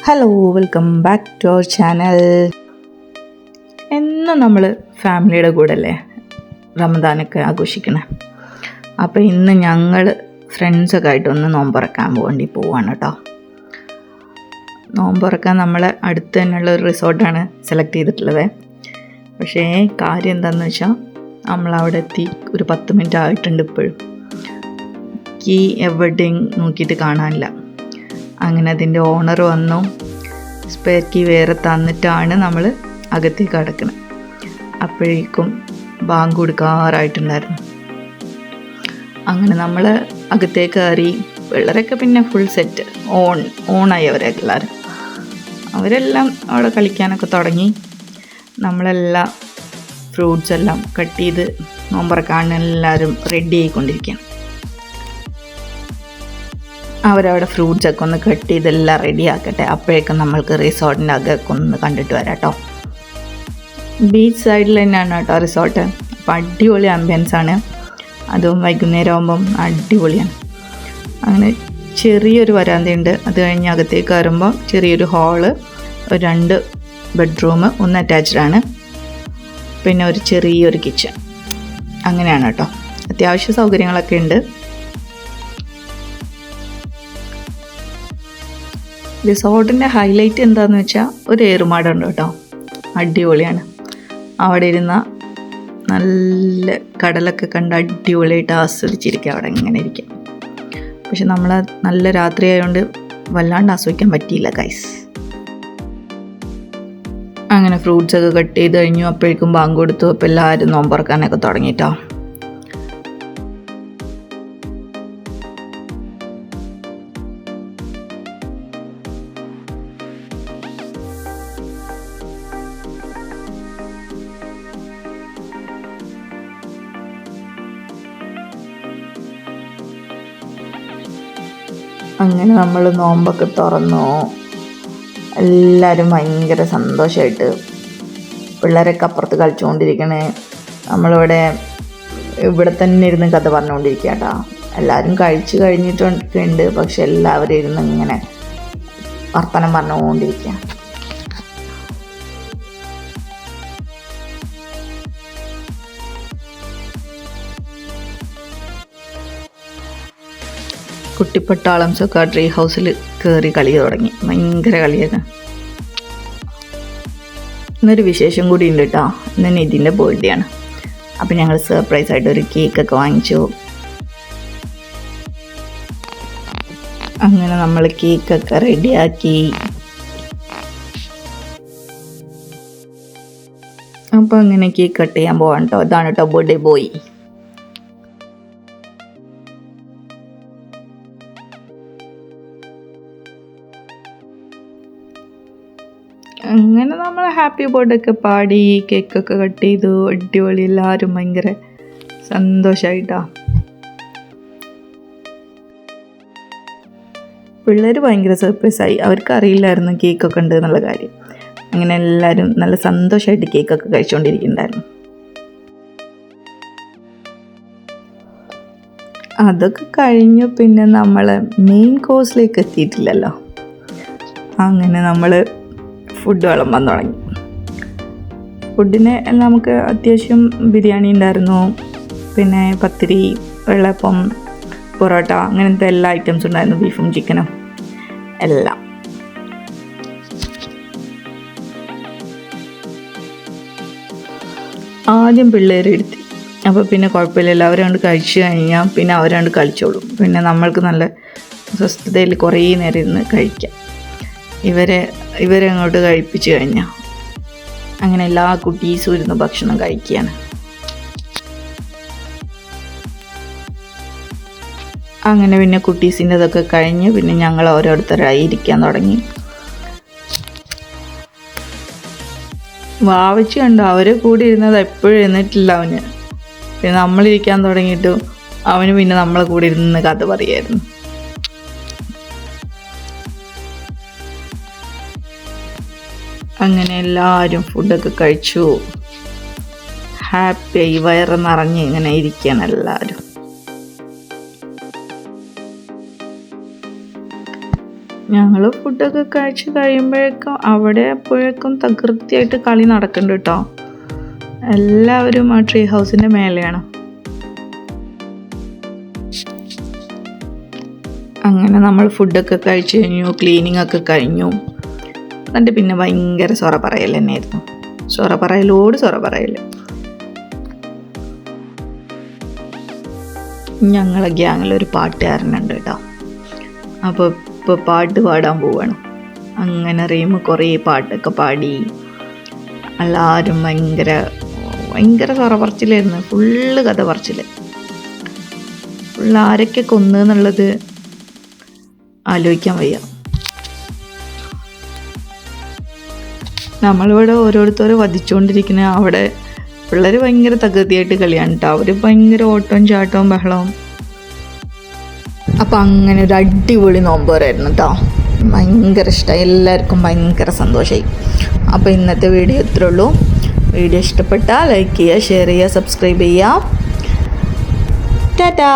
Hello, welcome back to our channel. എന്നും നമ്മൾ ഫാമിലിയുടെ കൂടെ അല്ലേ റമദാനൊക്കെ ആഘോഷിക്കണേ. അപ്പോൾ ഇന്ന് ഞങ്ങൾ ഫ്രണ്ട്സൊക്കെ ആയിട്ടൊന്ന് നോമ്പുറക്കാൻ വേണ്ടി പോവാണ് കേട്ടോ. നോമ്പുറക്കാൻ നമ്മളെ അടുത്ത് തന്നെയുള്ള ഒരു റിസോർട്ടാണ് സെലക്ട് ചെയ്തിട്ടുള്ളത്. പക്ഷേ കാര്യം എന്താണെന്ന് വെച്ചാൽ നമ്മളവിടെ എത്തി ഒരു 10 മിനിറ്റ് ആയിട്ടുണ്ട്. ഇപ്പോഴും കീ എവിടെയും നോക്കിയിട്ട് കാണാനില്ല. അങ്ങനെ അതിൻ്റെ ഓണർ വന്നു, സ്പെയർ കീ വേറെ തന്നിട്ടാണ് നമ്മൾ അകത്തേക്ക് കടക്കുന്നത്. അപ്പോഴേക്കും ബാങ്ക് കൊടുക്കാറായിട്ടുണ്ടായിരുന്നു. അങ്ങനെ നമ്മൾ അകത്തേക്ക് കയറി. പിള്ളേരൊക്കെ പിന്നെ ഫുൾ സെറ്റ് ഓണായി അവരെല്ലാം അവിടെ കളിക്കാനൊക്കെ തുടങ്ങി. നമ്മളെല്ലാം ഫ്രൂട്ട്സ് എല്ലാം കട്ട് ചെയ്ത് നോമ്പറക്കാൻ എല്ലാവരും റെഡി ആയിക്കൊണ്ടിരിക്കുകയാണ്. അവരവിടെ ഫ്രൂട്ട്സൊക്കെ ഒന്ന് കട്ട് ചെയ്തെല്ലാം റെഡി ആക്കട്ടെ. അപ്പോഴേക്കും നമ്മൾക്ക് റിസോർട്ടിൻ്റെ അകമൊക്കെ ഒന്ന് കണ്ടിട്ട് വരാം കേട്ടോ. ബീച്ച് സൈഡിൽ തന്നെയാണ് കേട്ടോ റിസോർട്ട്. അപ്പോൾ അടിപൊളി ആംബിയൻസാണ്. അതും വൈകുന്നേരം ആകുമ്പം അടിപൊളിയാണ്. അങ്ങനെ ചെറിയൊരു വരാന്തയുണ്ട്. അത് കഴിഞ്ഞ് അകത്തേക്ക് കയറുമ്പോൾ ചെറിയൊരു ഹാള്, 2 ബെഡ്റൂം, 1 അറ്റാച്ച്ഡാണ്. പിന്നെ ഒരു ചെറിയൊരു കിച്ചൺ. അങ്ങനെയാണ് കേട്ടോ. അത്യാവശ്യ സൗകര്യങ്ങളൊക്കെ ഉണ്ട്. റിസോർട്ടിൻ്റെ ഹൈലൈറ്റ് എന്താണെന്ന് വെച്ചാൽ ഒരു ഏറുമാടമുണ്ട് കേട്ടോ. അടിപൊളിയാണ്. അവിടെ ഇരുന്ന നല്ല കടലൊക്കെ കണ്ട് അടിപൊളിയായിട്ട് ആസ്വദിച്ചിരിക്കുക. അവിടെ ഇങ്ങനെ ഇരിക്കാം. പക്ഷെ നമ്മൾ നല്ല രാത്രി ആയതുകൊണ്ട് വല്ലാണ്ട് ആസ്വദിക്കാൻ പറ്റിയില്ല ഗൈസ്. അങ്ങനെ ഫ്രൂട്ട്സൊക്കെ കട്ട് ചെയ്ത് കഴിഞ്ഞു. അപ്പോഴേക്കും ബാങ്ക് കൊടുത്തു. അപ്പോൾ എല്ലാവരും നോമ്പുറക്കാനൊക്കെ തുടങ്ങിയിട്ടോ. അങ്ങനെ നമ്മൾ നോമ്പൊക്കെ തുറന്നു. എല്ലാവരും ഭയങ്കര സന്തോഷമായിട്ട് പിള്ളേരൊക്കെ അപ്പുറത്ത് കളിച്ചുകൊണ്ടിരിക്കണേ. നമ്മളിവിടെ തന്നെ ഇരുന്ന് കഥ പറഞ്ഞുകൊണ്ടിരിക്കുക കേട്ടോ. എല്ലാവരും കഴിച്ചു കഴിഞ്ഞിട്ടൊക്കെ ഉണ്ട്. പക്ഷെ എല്ലാവരും ഇരുന്ന് ഇങ്ങനെ വർത്തമാനം പറഞ്ഞുകൊണ്ടിരിക്കുക. കുട്ടിപ്പട്ടാളംസൊക്കെ ട്രീ ഹൗസിൽ കയറി കളി തുടങ്ങി. ഭയങ്കര കളിയാണ്. ഇന്നൊരു വിശേഷം കൂടി ഉണ്ട് കേട്ടോ. ഇന്ന് നിതിൻ്റെ ബർത്ത്ഡേ ആണ്. അപ്പം ഞങ്ങൾ സർപ്രൈസായിട്ട് ഒരു കേക്കൊക്കെ വാങ്ങിച്ചു. അങ്ങനെ നമ്മൾ കേക്കൊക്കെ റെഡിയാക്കി. അപ്പോൾ അങ്ങനെ കേക്ക് കട്ട് ചെയ്യാൻ പോവാണ് കേട്ടോ. ഇതാണ് കേട്ടോ ബർത്ത്ഡേ ബോയ്. അങ്ങനെ നമ്മൾ ഹാപ്പി ബർത്ത്ഡേ ഒക്കെ പാടി കേക്കൊക്കെ കട്ട് ചെയ്തു. അടിപൊളി. എല്ലാവരും ഭയങ്കര സന്തോഷമായിട്ടാ. പിള്ളേർ ഭയങ്കര സർപ്രൈസായി. അവർക്ക് അറിയില്ലായിരുന്നു കേക്കൊക്കെ ഉണ്ട് എന്നുള്ള കാര്യം. അങ്ങനെ എല്ലാവരും നല്ല സന്തോഷമായിട്ട് കേക്കൊക്കെ കഴിച്ചുകൊണ്ടിരിക്കുന്നുണ്ടായിരുന്നു. അതൊക്കെ കഴിഞ്ഞു. പിന്നെ നമ്മൾ മെയിൻ കോഴ്സിലേക്ക് എത്തിയിട്ടില്ലല്ലോ. അങ്ങനെ നമ്മൾ ഫുഡ് വിളമ്പാൻ തുടങ്ങി. ഫുഡിന് നമുക്ക് അത്യാവശ്യം ബിരിയാണി ഉണ്ടായിരുന്നു. പിന്നെ പത്തിരി, വെള്ളപ്പം, പൊറോട്ട, അങ്ങനത്തെ എല്ലാ ഐറ്റംസും ഉണ്ടായിരുന്നു. ബീഫും ചിക്കനും എല്ലാം. ആദ്യം പിള്ളേർ എടുത്തി. അപ്പോൾ പിന്നെ കുഴപ്പമില്ലല്ലോ. അവരണ്ട് കഴിച്ചു കഴിഞ്ഞാൽ പിന്നെ അവരണ്ട് കളിച്ചോളും. പിന്നെ നമ്മൾക്ക് നല്ല സ്വസ്ഥതയിൽ കുറേ നേരം ഇരുന്ന് കഴിക്കാം. ഇവരെ അങ്ങോട്ട് കഴിപ്പിച്ച് കഴിഞ്ഞാൽ അങ്ങനെ എല്ലാ കുട്ടീസും ഇരുന്ന് ഭക്ഷണം കഴിക്കുകയാണ്. അങ്ങനെ പിന്നെ കുട്ടീസിൻ്റെ ഇതൊക്കെ കഴിഞ്ഞ് പിന്നെ ഞങ്ങൾ ഓരോരുത്തരായി ഇരിക്കാൻ തുടങ്ങി. വാവിച്ച് കണ്ടു. അവർ കൂടി ഇരുന്നത് എപ്പോഴും ഇരുന്നിട്ടില്ല അവന്. പിന്നെ നമ്മളിരിക്കാൻ തുടങ്ങിയിട്ട് അവന് പിന്നെ നമ്മളെ കൂടി ഇരുന്ന് കഥ പറയായിരുന്നു. അങ്ങനെ എല്ലാവരും ഫുഡൊക്കെ കഴിച്ചു. ഹാപ്പിയായി വയറ് നിറഞ്ഞ് ഇങ്ങനെ ഇരിക്കുകയാണ് എല്ലാവരും. ഞങ്ങൾ ഫുഡൊക്കെ കഴിച്ച് കഴിയുമ്പോഴേക്കും അവിടെ അപ്പോഴേക്കും തകൃതിയായിട്ട് കളി നടക്കുന്നുണ്ട് കേട്ടോ. എല്ലാവരും ആ ട്രീ ഹൗസിൻ്റെ മേലെയാണ്. അങ്ങനെ നമ്മൾ ഫുഡൊക്കെ കഴിച്ച് കഴിഞ്ഞു, ക്ലീനിങ് ഒക്കെ കഴിഞ്ഞു. എന്നിട്ട് പിന്നെ ഭയങ്കര സൊറ പറയൽ തന്നെയായിരുന്നു. സൊറ പറയലോട് സൊറ പറയൽ. ഞങ്ങളെ ഗ്യാങ്ങിലൊരു പാട്ടുകാരനുണ്ട് കേട്ടോ. അപ്പോൾ ഇപ്പോൾ പാട്ട് പാടാൻ പോവാണ്. അങ്ങനെ റീമ് കുറേ പാട്ടൊക്കെ പാടി. എല്ലാവരും ഭയങ്കര സൊറ പറച്ചിലായിരുന്നു. ഫുള്ള് കഥ പറച്ചിൽ. ഫുള്ള് ആരൊക്കെ കൊന്നെന്നുള്ളത് ആലോചിക്കാൻ വയ്യ. നമ്മളിവിടെ ഓരോരുത്തരെ വധിച്ചുകൊണ്ടിരിക്കുന്ന അവിടെ പിള്ളേർ ഭയങ്കര തകൃതിയായിട്ട് കളിയാണ് കേട്ടോ. അവർ ഭയങ്കര ഓട്ടവും ചാട്ടവും ബഹളവും. അപ്പം അങ്ങനെ ഒരു അടിപൊളി നോമ്പുറായിരുന്നു കേട്ടോ. ഭയങ്കര ഇഷ്ടമായി, എല്ലാവർക്കും ഭയങ്കര സന്തോഷമായി. അപ്പോൾ ഇന്നത്തെ വീഡിയോ ഇത്രേ ഉള്ളൂ. വീഡിയോ ഇഷ്ടപ്പെട്ടാൽ ലൈക്ക് ചെയ്യുക, ഷെയർ ചെയ്യുക, സബ്സ്ക്രൈബ് ചെയ്യുക. ടാറ്റാ.